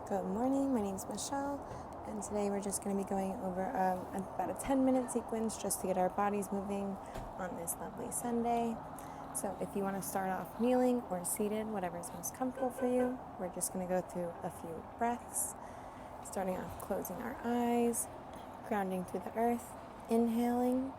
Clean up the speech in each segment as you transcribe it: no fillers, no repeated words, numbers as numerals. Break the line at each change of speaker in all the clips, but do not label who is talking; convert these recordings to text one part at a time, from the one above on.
Good morning, my name is Michelle, and today we're just going to be going over about a 10-minute sequence just to get our bodies moving on this lovely Sunday. So if you want to start off kneeling or seated, whatever is most comfortable for you, we're just going to go through a few breaths, starting off closing our eyes, grounding through the earth, inhaling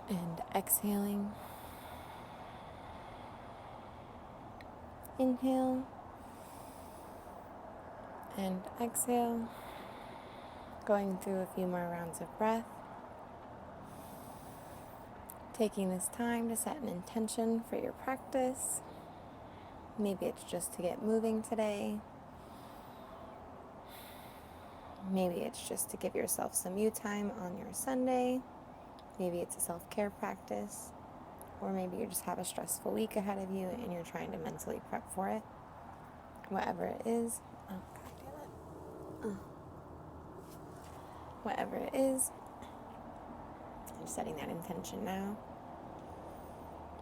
and exhaling. Inhale and exhale, going through a few more rounds of breath. Taking this time to set an intention for your practice. Maybe it's just to get moving today. Maybe it's just to give yourself some you time on your Sunday. Maybe it's a self-care practice. Or maybe you just have a stressful week ahead of you and you're trying to mentally prep for it. Whatever it is. Whatever it is, I'm setting that intention now.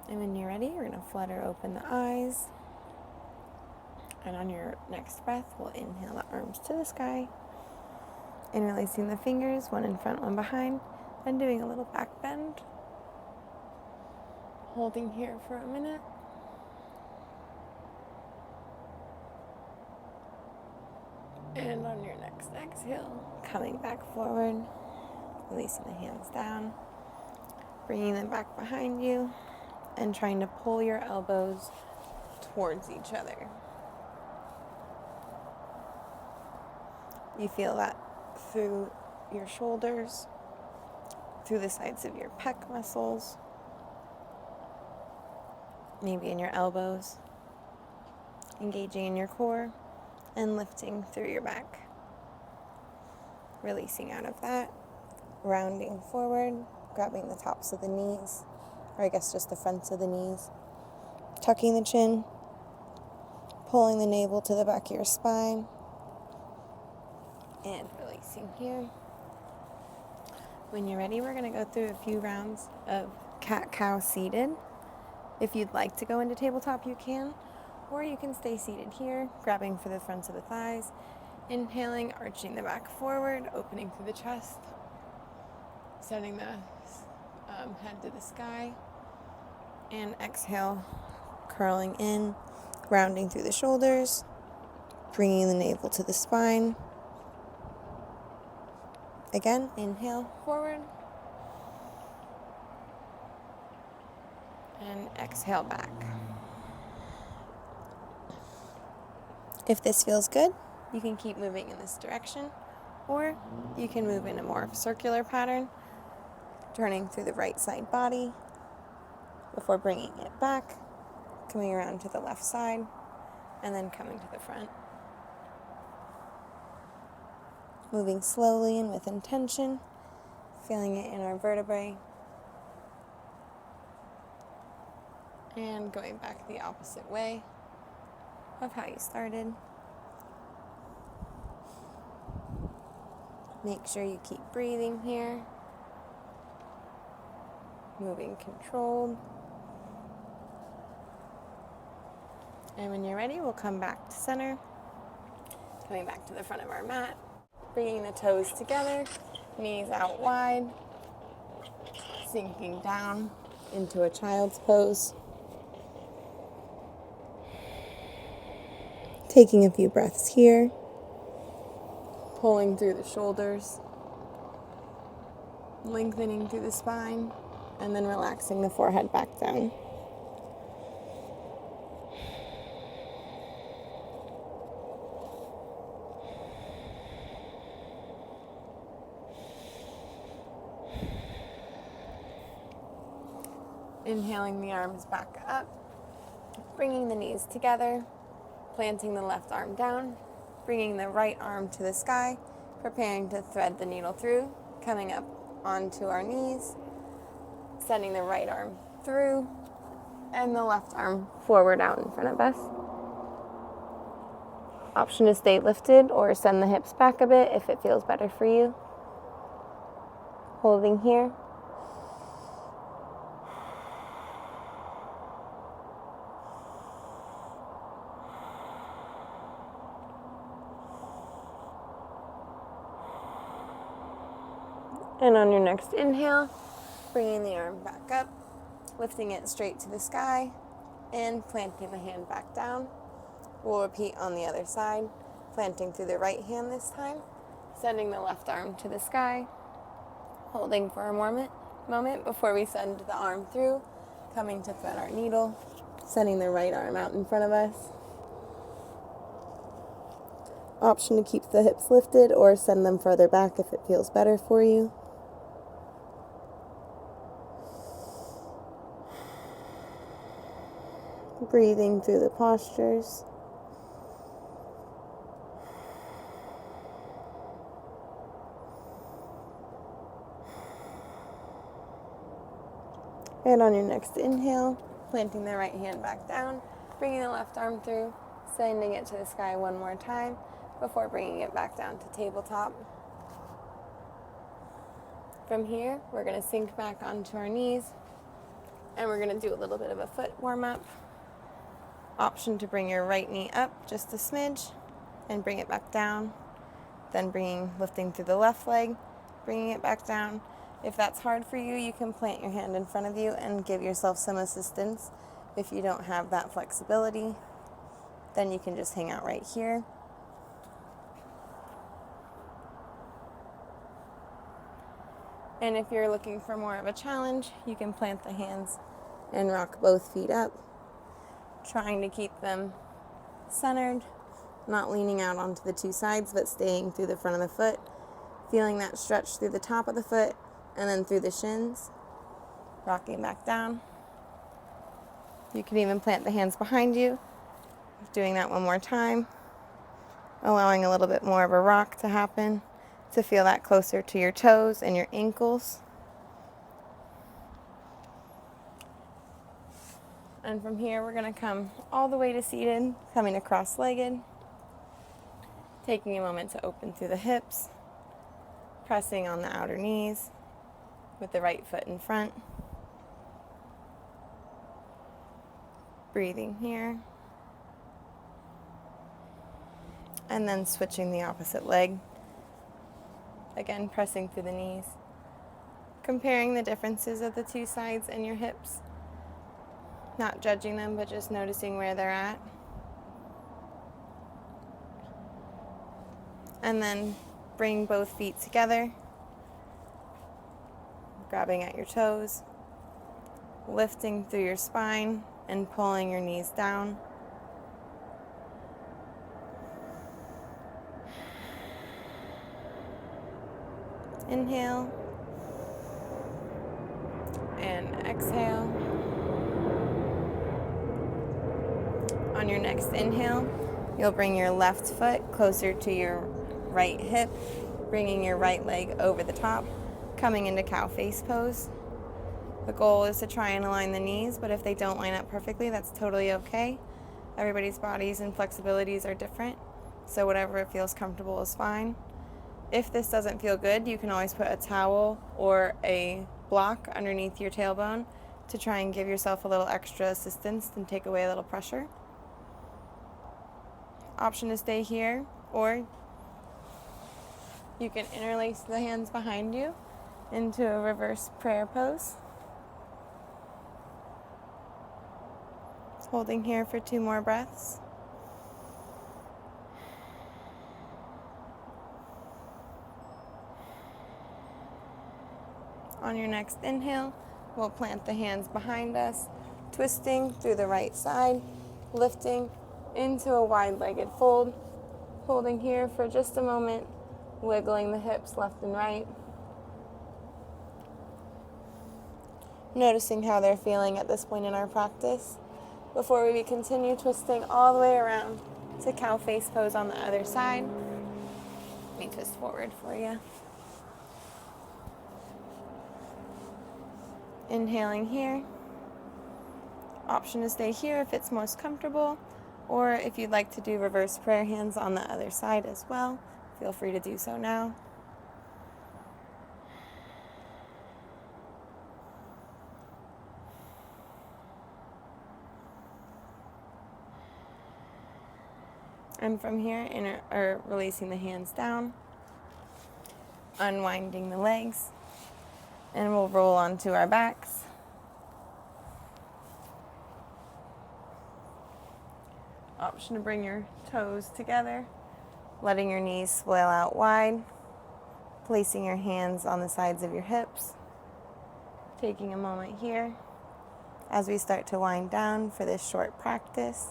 And when you're ready, we're going to flutter open the eyes. And on your next breath, we'll inhale the arms to the sky. And releasing the fingers, one in front, one behind. And doing a little back bend. Holding here for a minute. And on your next exhale, coming back forward, releasing the hands down, bringing them back behind you, and trying to pull your elbows towards each other. You feel that through your shoulders, through the sides of your pec muscles, maybe in your elbows, engaging in your core, and lifting through your back. Releasing out of that, rounding forward, grabbing the tops of the knees, or I guess just the fronts of the knees, tucking the chin, pulling the navel to the back of your spine, and releasing here. When you're ready, we're going to go through a few rounds of cat-cow seated. If you'd like to go into tabletop, you can. Or you can stay seated here, grabbing for the fronts of the thighs, inhaling, arching the back forward, opening through the chest, sending the head to the sky, and exhale, curling in, rounding through the shoulders, bringing the navel to the spine. Again, inhale, forward, and exhale back. If this feels good, you can keep moving in this direction, or you can move in a more circular pattern, turning through the right side body before bringing it back, coming around to the left side, and then coming to the front. Moving slowly and with intention, feeling it in our vertebrae, and going back the opposite way of how you started. Make sure you keep breathing here, moving controlled. And when you're ready, we'll come back to center, coming back to the front of our mat, bringing the toes together, knees out wide, sinking down into a child's pose. Taking a few breaths here, pulling through the shoulders, lengthening through the spine, and then relaxing the forehead back down. Inhaling the arms back up, bringing the knees together, planting the left arm down, bringing the right arm to the sky, preparing to thread the needle through, coming up onto our knees, sending the right arm through, and the left arm forward out in front of us. Option to stay lifted or send the hips back a bit if it feels better for you. Holding here. And on your next inhale, bringing the arm back up, lifting it straight to the sky, and planting the hand back down. We'll repeat on the other side, planting through the right hand this time, sending the left arm to the sky, holding for a moment before we send the arm through, coming to thread our needle, sending the right arm out in front of us. Option to keep the hips lifted or send them further back if it feels better for you. Breathing through the postures. And on your next inhale, planting the right hand back down, bringing the left arm through, sending it to the sky one more time before bringing it back down to tabletop. From here, we're going to sink back onto our knees, and we're going to do a little bit of a foot warm-up. Option to bring your right knee up just a smidge and bring it back down. Then lifting through the left leg, bringing it back down. If that's hard for you, you can plant your hand in front of you and give yourself some assistance. If you don't have that flexibility, then you can just hang out right here. And if you're looking for more of a challenge, you can plant the hands and rock both feet up, trying to keep them centered, not leaning out onto the two sides, but staying through the front of the foot, feeling that stretch through the top of the foot and then through the shins, rocking back down. You can even plant the hands behind you, doing that one more time, allowing a little bit more of a rock to happen, to feel that closer to your toes and your ankles. And from here, we're going to come all the way to seated, coming to cross-legged, taking a moment to open through the hips, pressing on the outer knees with the right foot in front. Breathing here. And then switching the opposite leg. Again, pressing through the knees. Comparing the differences of the two sides and your hips. Not judging them, but just noticing where they're at. And then bring both feet together. Grabbing at your toes. Lifting through your spine and pulling your knees down. Inhale and exhale. On your next inhale, you'll bring your left foot closer to your right hip, bringing your right leg over the top, coming into cow face pose. The goal is to try and align the knees, but if they don't line up perfectly, that's totally okay. Everybody's bodies and flexibilities are different, so whatever feels comfortable is fine. If this doesn't feel good, you can always put a towel or a block underneath your tailbone to try and give yourself a little extra assistance and take away a little pressure. Option to stay here, or you can interlace the hands behind you into a reverse prayer pose. Holding here for 2 more breaths. On your next inhale, we'll plant the hands behind us, twisting through the right side, lifting into a wide-legged fold, holding here for just a moment, wiggling the hips left and right. Noticing how they're feeling at this point in our practice before we continue twisting all the way around to cow face pose on the other side. Let me twist forward for you. Inhaling here. Option to stay here if it's most comfortable, or if you'd like to do reverse prayer hands on the other side as well, feel free to do so now. And from here, releasing the hands down, unwinding the legs, And we'll roll onto our backs. Option to bring your toes together, letting your knees swell out wide, placing your hands on the sides of your hips, taking a moment here as we start to wind down for this short practice.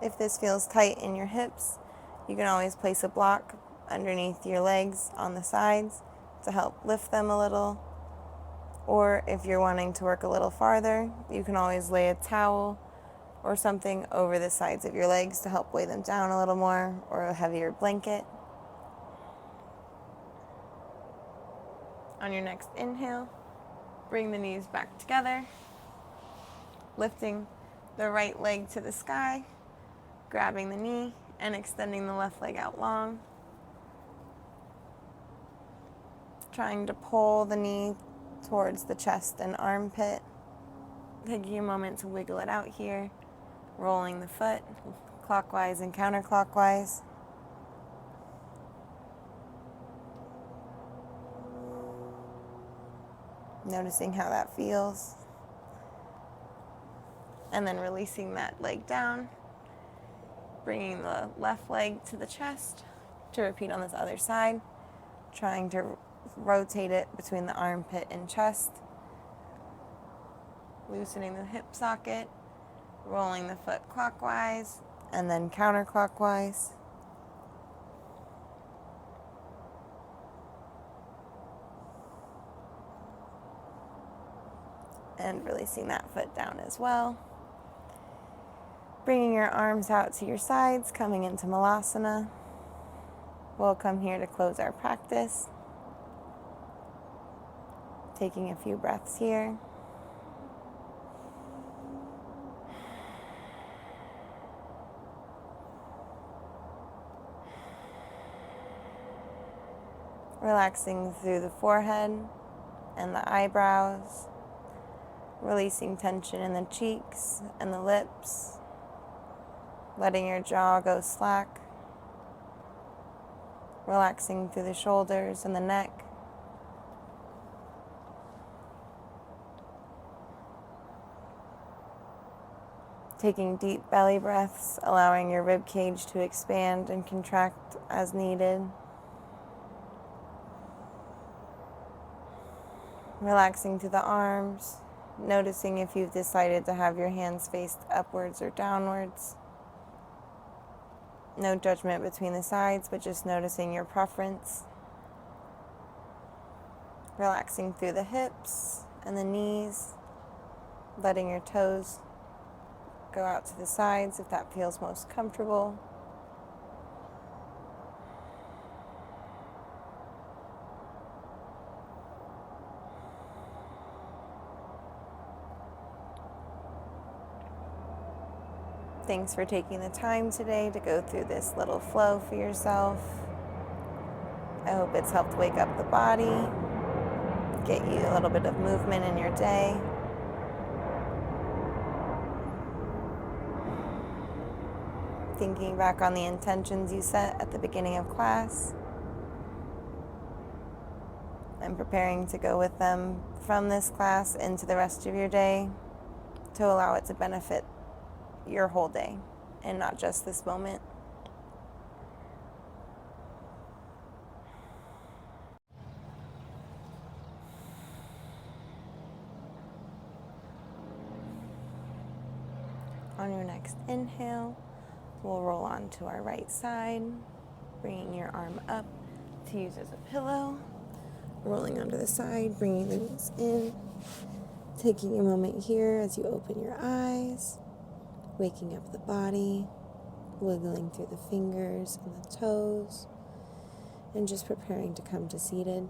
If this feels tight in your hips, you can always place a block underneath your legs on the sides to help lift them a little. Or if you're wanting to work a little farther, you can always lay a towel or something over the sides of your legs to help weigh them down a little more, or a heavier blanket. On your next inhale, bring the knees back together, lifting the right leg to the sky, grabbing the knee and extending the left leg out long. Trying to pull the knee towards the chest and armpit. Taking a moment to wiggle it out here, rolling the foot clockwise and counterclockwise. Noticing how that feels. And then releasing that leg down. Bringing the left leg to the chest to repeat on this other side. Trying to rotate it between the armpit and chest. Loosening the hip socket. Rolling the foot clockwise and then counterclockwise. And releasing that foot down as well. Bringing your arms out to your sides, coming into Malasana. We'll come here to close our practice. Taking a few breaths here. Relaxing through the forehead and the eyebrows. Releasing tension in the cheeks and the lips. Letting your jaw go slack. Relaxing through the shoulders and the neck. Taking deep belly breaths, allowing your rib cage to expand and contract as needed. Relaxing through the arms, noticing if you've decided to have your hands faced upwards or downwards. No judgment between the sides, but just noticing your preference. Relaxing through the hips and the knees, letting your toes go out to the sides if that feels most comfortable. Thanks for taking the time today to go through this little flow for yourself. I hope it's helped wake up the body, get you a little bit of movement in your day. Thinking back on the intentions you set at the beginning of class and preparing to go with them from this class into the rest of your day to allow it to benefit your whole day and not just this moment. On your next inhale, we'll roll onto our right side, bringing your arm up to use as a pillow, rolling onto the side, bringing the knees in, taking a moment here as you open your eyes, waking up the body, wiggling through the fingers and the toes, and just preparing to come to seated.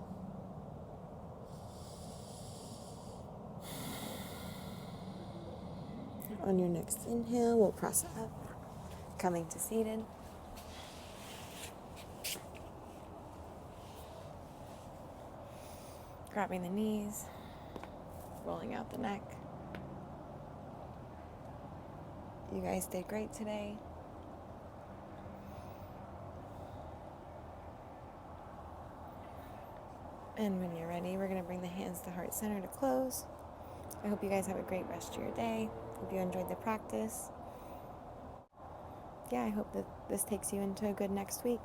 On your next inhale, we'll press up, coming to seated. Grabbing the knees, rolling out the neck. You guys did great today. And when you're ready, we're going to bring the hands to heart center to close. I hope you guys have a great rest of your day. Hope you enjoyed the practice. Yeah, I hope that this takes you into a good next week.